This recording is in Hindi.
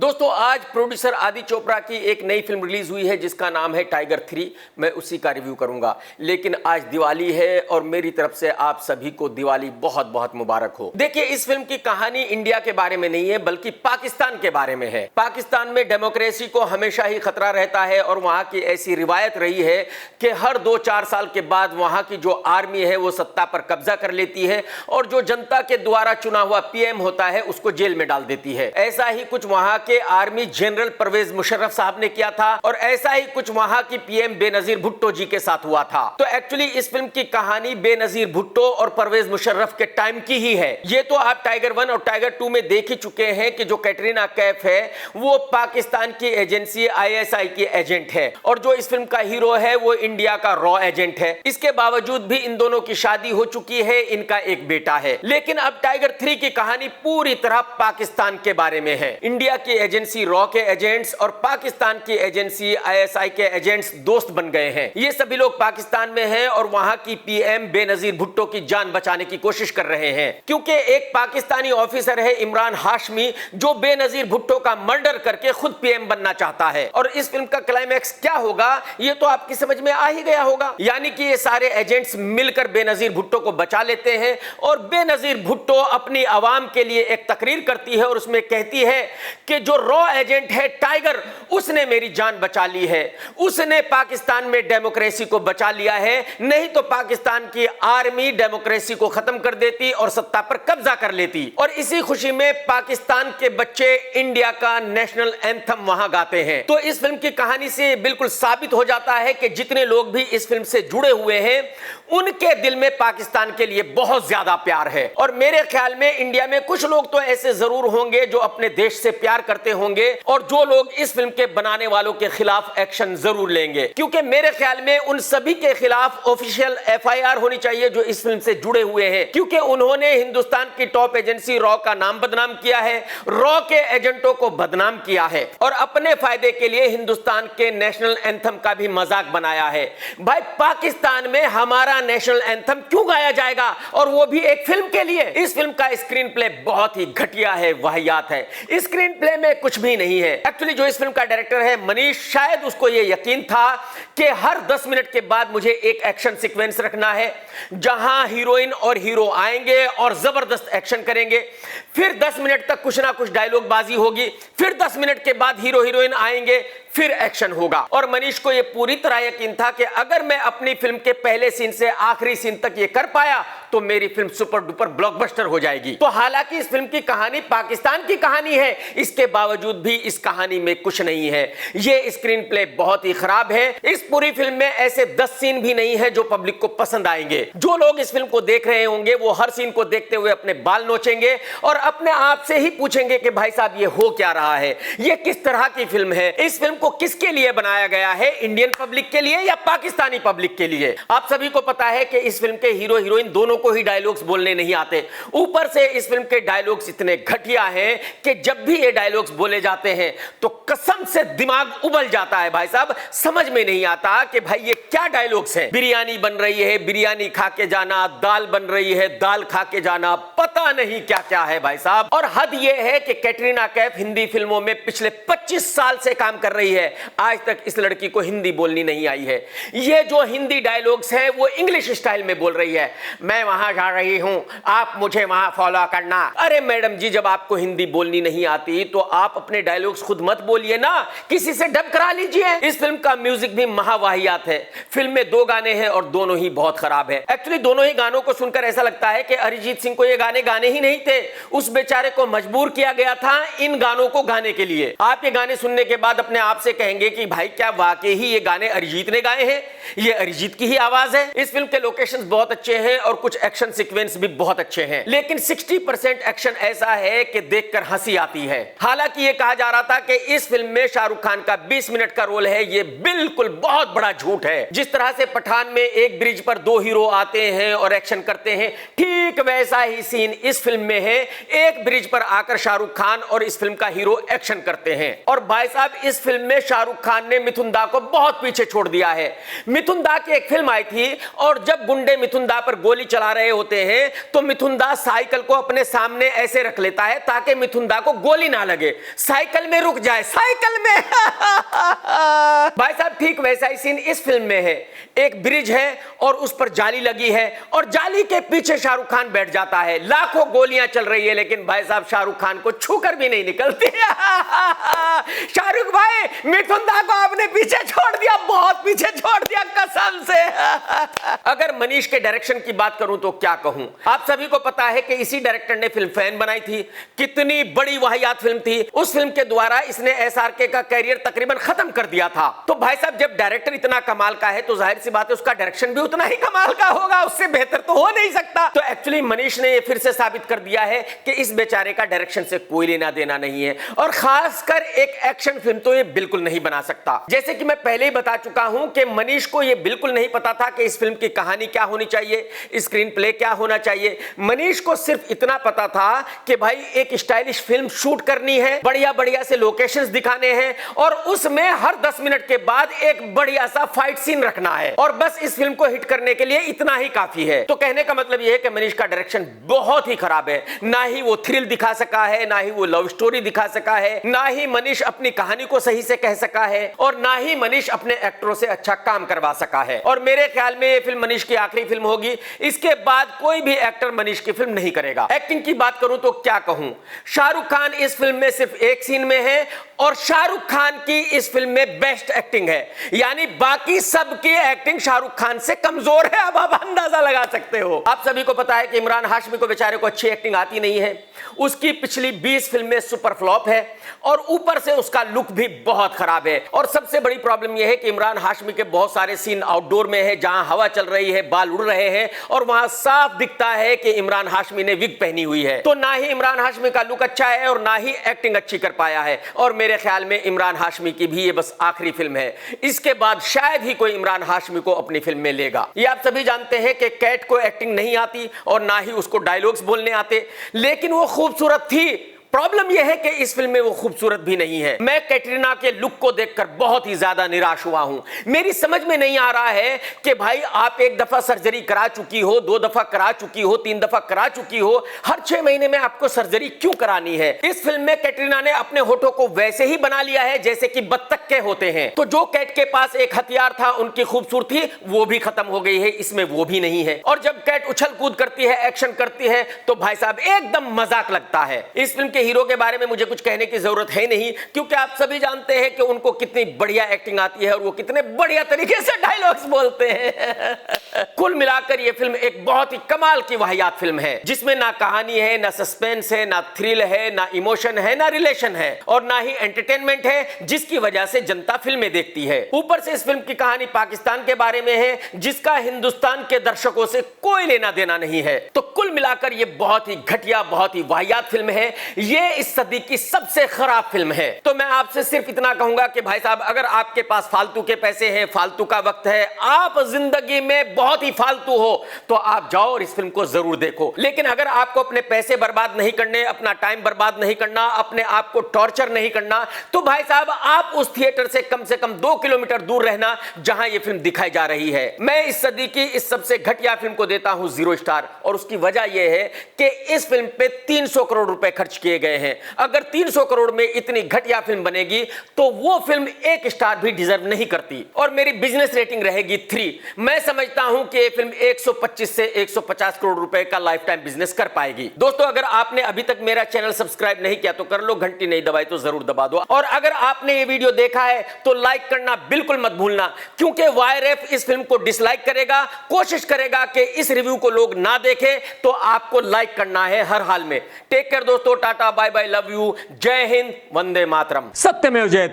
दोस्तों आज प्रोड्यूसर आदि चोपड़ा की एक नई फिल्म रिलीज हुई है जिसका नाम है टाइगर 3। मैं उसी का रिव्यू करूंगा। लेकिन आज दिवाली है और मेरी तरफ से आप सभी को दिवाली बहुत बहुत मुबारक हो। देखिए, इस फिल्म की कहानी इंडिया के बारे में नहीं है बल्कि पाकिस्तान के बारे में है। पाकिस्तान में डेमोक्रेसी को हमेशा ही खतरा रहता है और वहां की ऐसी रिवायत रही है कि हर 2-4 साल के बाद वहां की जो आर्मी है वो सत्ता पर कब्जा कर लेती है और जो जनता के द्वारा चुना हुआ पीएम होता है उसको जेल में डाल देती है। ऐसा ही कुछ वहां के आर्मी जनरल परवेज मुशर्रफ साहब ने किया था और ऐसा ही कुछ वहां की पीएम बेनजीर भुट्टो जी के साथ हुआ था। तो एक्चुअली इस फिल्म की कहानी बेनजीर भुट्टो और परवेज मुशर्रफ के टाइम की ही है। ये तो आप टाइगर 1 और टाइगर 2 में देख ही चुके हैं कि जो कैटरीना कैफ है वो पाकिस्तान की एजेंसी आईएसआई की एजेंट है और जो इस फिल्म का हीरो है वो इंडिया का रॉ एजेंट है। इसके बावजूद भी इन दोनों की शादी हो चुकी है, इनका एक बेटा है। लेकिन अब टाइगर 3 की कहानी पूरी तरह पाकिस्तान के बारे में है। इंडिया की एजेंसी रॉ के एजेंट्स और पाकिस्तान की एजेंसी आईएसआई के एजेंट्स दोस्त बन गए हैं। ये सभी लोग पाकिस्तान में हैं और वहां की पीएम बेनजीर भुट्टो की जान बचाने की कोशिश कर रहे हैं, क्योंकि एक पाकिस्तानी ऑफिसर है इमरान हाशमी जो बेनजीर भुट्टो का मर्डर करके खुद पीएम बनना चाहता है। और इस फिल्म का क्लाइमैक्स क्या होगा ये तो आपकी समझ में आ ही गया होगा। यानी कि ये सारे एजेंट्स मिलकर बेनजीर भुट्टो को बचा लेते हैं और बेनजीर भुट्टो अपनी आवाम के लिए एक तकरीर करती है और उसमें कहती है कि जो रॉ एजेंट है टाइगर उसने मेरी जान बचा ली है, उसने पाकिस्तान में डेमोक्रेसी को बचा लिया है, नहीं तो पाकिस्तान की आर्मी डेमोक्रेसी को खत्म कर देती और सत्ता पर कब्जा कर लेती। और इसी खुशी में पाकिस्तान के बच्चे इंडिया का नेशनल एंथम वहां गाते हैं। तो इस फिल्म की कहानी से बिल्कुल साबित हो जाता है कि जितने लोग भी इस फिल्म से जुड़े हुए हैं उनके दिल में पाकिस्तान के लिए बहुत ज्यादा प्यार है। और मेरे ख्याल में इंडिया में कुछ लोग तो ऐसे जरूर होंगे जो अपने देश से प्यार करते होंगे और जो लोग इस फिल्म के बनाने वालों के खिलाफ एक्शन जरूर लेंगे, क्योंकि मेरे ख्याल में उन सभी के खिलाफ ऑफिशियल एफआईआर होनी चाहिए जो इस फिल्म से जुड़े हुए हैं, क्योंकि उन्होंने हिंदुस्तान की टॉप एजेंसी रॉ का नाम बदनाम किया है, रॉ के एजेंटों को बदनाम किया है और अपने फायदे के लिए हिंदुस्तान के नेशनल एंथम का भी मजाक बनाया है। भाई, पाकिस्तान में हमारा नेशनल एंथम क्यों गाया जाएगा और वो भी एक फिल्म के लिए? इस फिल्म का स्क्रीन प्ले बहुत ही घटिया है, वाहियात है। स्क्रीन प्ले में कुछ भी नहीं है। एक्चुअली जो इस फिल्म का डायरेक्टर है मनीष, शायद उसको ये यकीन था कि हर 10 मिनट के बाद मुझे एक एक्शन सीक्वेंस रखना है जहां हीरोइन और हीरो आएंगे और जबरदस्त एक्शन करेंगे, फिर 10 मिनट तक कुछ ना कुछ डायलॉग बाजी होगी, फिर 10 मिनट के बाद हीरो हीरोइन आएंगे, फिर एक्शन होगा। और मनीष को यह पूरी तरह यकीन था कि अगर मैं अपनी फिल्म के पहले सीन से आखिरी सीन तक ये कर पाया तो मेरी फिल्म सुपर डुपर ब्लॉकबस्टर हो जाएगी। तो हालांकि इस फिल्म की कहानी पाकिस्तान की कहानी है, इसके बावजूद भी इस कहानी में कुछ नहीं है। ये स्क्रीन प्ले बहुत ही खराब है। इस पूरी फिल्म में ऐसे 10 सीन भी नहीं है जो पब्लिक को पसंद आएंगे। जो लोग इस फिल्म को देख रहे होंगे वो हर सीन को देखते हुए अपने बाल नोचेंगे और अपने आप से ही पूछेंगे कि भाई साहब ये हो क्या रहा है, ये किस तरह की फिल्म है, इस फिल्म को किसके लिए बनाया गया है, इंडियन पब्लिक के लिए या पाकिस्तानी पब्लिक के लिए? आप सभी को पता है कि इस फिल्म के हीरो हीरोइन दोनों को ही डायलॉग्स बोलने नहीं आते। ऊपर से इस फिल्म के डायलॉग्स इतने घटिया हैं कि जब भी ये डायलॉग्स बोले जाते हैं तो कसम से दिमाग उबल जाता है। भाई साहब, समझ में नहीं आता कि भाई ये क्या डायलॉग्स हैं। बिरयानी बन रही है, बिरयानी खा के जाना, दाल बन रही है, दाल खा के जाना, पता नहीं क्या क्या है भाई साहब। और हद ये है कि कैटरीना कैफ हिंदी फिल्मों में पिछले 25 साल से काम कर रही है, आज तक इस लड़की को हिंदी बोलनी नहीं आई है। ये जो हिंदी डायलॉग्स हैं वो इंग्लिश स्टाइल में बोल रही है। मैं वहां जा रही हूं, आप मुझे वहां फॉलो करना। अरे मैडम जी, जब आपको हिंदी बोलनी नहीं आती तो आप अपने डायलॉग्स खुद मत बोलिए ना, किसी से डब करा लीजिए। इस फिल्म का म्यूजिक भी महावाहियात है। फिल्म में 2 गाने हैं और दोनों ही बहुत खराब है। एक्चुअली दोनों ही गानों को सुनकर ऐसा लगता है कि अरिजीत सिंह को ये गाने गाने ही नहीं थे, उस बेचारे को मजबूर किया गया था इन गानों को गाने के लिए। आप ये गाने सुनने के बाद अपने आप से कहेंगे कि भाई क्या वाकई ही ये गाने अरिजीत ने गाए हैं, ये अरिजीत की ही आवाज है। इस फिल्म के लोकेशंस बहुत अच्छे हैं और कुछ एक्शन सीक्वेंस भी बहुत अच्छे हैं, लेकिन 60% एक्शन ऐसा है कि देखकर हंसी आती है। हालांकि ये कहा जा रहा था कि इस फिल्म में शाहरुख खान का 20 मिनट का रोल है, ये बिल्कुल बहुत बड़ा झूठ है। जिस तरह से पठान में एक ब्रिज पर 2 हीरो आते हैं और एक्शन करते हैं, ठीक वैसा ही सीन इस फिल्म में है। एक ब्रिज पर आकर शाहरुख खान और इस फिल्म का हीरो एक्शन करते हैं। और भाई साहब, इस फिल्म में शाहरुख खान ने मिथुन दा को बहुत पीछे छोड़ दिया है। मिथुन दा की एक फिल्म आई थी और जब गुंडे मिथुन दा पर गोली चला आ रहे होते हैं तो मिथुन दास साइकिल को अपने सामने ऐसे रख लेता है ताकि मिथुन दा को गोली ना लगे, साइकिल में रुक जाए, साइकिल में। भाई साहब ठीक वैसा ही सीन इस फिल्म में है। एक ब्रिज है और उस पर जाली लगी है और जाली के पीछे शाहरुख खान बैठ जाता है, लाखों गोलियां चल रही है लेकिन भाई साहब शाहरुख खान को छूकर भी नहीं निकलती। शाहरुख भाई मिथुन दा को आपने पीछे छोड़ दिया, बहुत पीछे छोड़ दिया कसम से। अगर मनीष के डायरेक्शन की बात करूं तो क्या कहूं, आप सभी को पता है कि इसी डायरेक्टर ने फिल्म फैन बनाई थी, कितनी बड़ी वाहियात फिल्म थी। उस फिल्म के द्वारा इसने एसआरके का कैरियर तकरीबन खत्म कर दिया था। तो भाई साहब जब डायरेक्टर इतना कमाल का है तो जाहिर सी बात है उसका डायरेक्शन भी उतना ही कमाल का होगा, उससे बेहतर तो हो नहीं सकता। तो एक्चुअली मनीष ने फिर से साबित कर दिया है कि इस बेचारे का डायरेक्शन से कोई लेना देना नहीं है और खासकर एक एक्शन फिल्म तो ये बिल्कुल नहीं बना सकता। जैसे कि मैं पहले ही बता चुका हूं कि मनीष को यह बिल्कुल नहीं पता था कि इस फिल्म की कहानी क्या होनी चाहिए, स्क्रीन प्ले क्या होना चाहिए। मनीष को सिर्फ इतना पता था कि भाई एक स्टाइलिश फिल्म शूट करनी है, बढ़िया बढ़िया से लोकेशंस दिखाने हैं और उसमें हर 10 मिनट के बाद एक बढ़िया सा फाइट सीन रखना है और बस इस फिल्म को हिट करने के लिए इतना ही काफी है। तो कहने का मतलब यह है कि मनीष का डायरेक्शन बहुत ही खराब है, ना ही वो थ्रिल दिखा सका है, ना ही वो लव स्टोरी दिखा सका है, ना ही मनीष अपनी कहानी को सही से कह सका है और ना ही मनीष अपने एक्टरों से अच्छा काम करवा सका है। और मेरे ख्याल में ये फिल्म मनीष की आखिरी फिल्म होगी, इसके बाद कोई भी एक्टर मनीष की फिल्म नहीं करेगा। एक्टिंग की बात करूं तो क्या कहूं, शाहरुख खान इस फिल्म में सिर्फ एक सीन में है और शाहरुख खान की इस फिल्म में बेस्ट एक्टिंग है, यानी बाकी सबकी एक्टिंग शाहरुख खान से कमजोर है। अब आप अंदाजा लगा सकते हो। आप सभी को पता है कि इमरान हाशमी को बेचारे को अच्छी एक्टिंग आती नहीं है, उसकी पिछली 20 फिल्में सुपर फ्लॉप है और ऊपर से उसका लुक भी बहुत खराब है। और सबसे बड़ी प्रॉब्लम यह है कि इमरान हाशमी के बहुत सारे सीन आउटडोर में है जहां हवा चल रही है, बाल उड़ रहे हैं और वहां साफ दिखता है कि इमरान हाशमी ने विग पहनी हुई है। तो ना ही इमरान हाशमी का लुक अच्छा है और ना ही एक्टिंग अच्छी कर पाया है और मेरे ख्याल में इमरान हाशमी की भी ये बस आखिरी फिल्म है, इसके बाद शायद ही कोई इमरान हाशमी को अपनी फिल्म में लेगा। ये आप सभी जानते हैं कि कैट को एक्टिंग नहीं आती और ना ही उसको डायलॉग्स बोलने आते, लेकिन वो खूबसूरत थी। प्रॉब्लम यह है कि इस फिल्म में वो खूबसूरत भी नहीं है। मैं कैटरीना के लुक को देखकर बहुत ही ज्यादा निराश हुआ हूं। मेरी समझ में नहीं आ रहा है कि भाई आप एक दफा सर्जरी करा चुकी हो, 2 दफा करा चुकी हो, 3 दफा करा चुकी हो, हर 6 महीने में आपको सर्जरी क्यों करानी है। इस फिल्म में कैटरीना ने अपने होठों को वैसे ही बना लिया है जैसे कि बत्तख के होते हैं। तो जो कैट के पास एक हथियार था, उनकी खूबसूरती, वो भी खत्म हो गई है, इसमें वो भी नहीं है। और जब कैट उछल कूद करती है, एक्शन करती है, तो भाई साहब एकदम मजाक लगता है। इस फिल्म हीरो के बारे में मुझे कुछ कहने की जरूरत है नहीं, क्योंकि आप सभी जानते हैं कि उनको कितनी बढ़िया एक्टिंग आती है और वो कितने बढ़िया तरीके से डायलॉग्स बोलते हैं। कुल मिलाकर ये फिल्म एक बहुत ही कमाल की वाहियात फिल्म है, जिसमें ना कहानी है, ना सस्पेंस है, ना थ्रिल है, ना इमोशन है, ना रिलेशन है और ना ही एंटरटेनमेंट है, जिसकी वजह से जनता फिल्में देखती है। ऊपर से इस फिल्म की कहानी पाकिस्तान के बारे में है, जिसका हिंदुस्तान के दर्शकों से कोई लेना देना नहीं है। तो कुल मिलाकर ये बहुत ही घटिया, बहुत ही वाहियात फिल्म है। ये इस सदी की सबसे खराब फिल्म है। तो मैं आपसे सिर्फ इतना कहूंगा कि भाई साहब, अगर आपके पास फालतू के पैसे हैं, फालतू का वक्त है, आप जिंदगी में बहुत ही फालतू हो, तो आप जाओ और इस फिल्म को जरूर देखो। लेकिन अगर आपको अपने पैसे बर्बाद नहीं करने, अपना टाइम बर्बाद नहीं करना, अपने आप को टॉर्चर नहीं करना, तो भाई साहब आप उस थिएटर से कम 2 किलोमीटर दूर रहना जहां यह फिल्म दिखाई जा रही है। मैं इस सदी की इस सबसे घटिया फिल्म को देता हूं 0 स्टार और उसकी वजह यह है कि इस फिल्म पे 300 करोड़ रुपए खर्च किए गए हैं। अगर 300 करोड़ में इतनी घटिया फिल्म बनेगी तो वो फिल्म 1 स्टार भी डिजर्व नहीं करती और मेरी बिजनेस रेटिंग रहेगी 3। मैं समझता हूं कि ये फिल्म 125 से 150 करोड़ रुपए का लाइफ टाइम बिजनेस कर पाएगी। दोस्तों, अगर आपने अभी तक मेरा चैनल सब्सक्राइब नहीं किया तो कर लो, घंटी नहीं दबाई तो जरूर दबा दो और अगर आपने ये वीडियो देखा है तो लाइक करना बिल्कुल मत भूलना, क्योंकि वायरएफ इस फिल्म को डिसलाइक करेगा, कोशिश करेगा कि इस रिव्यू को लोग ना देखें, तो आपको लाइक करना है हर हाल में। टेक केयर दोस्तों, tata bye bye, love you, Jai Hind, Vande Mataram, सत्यमेव जयते।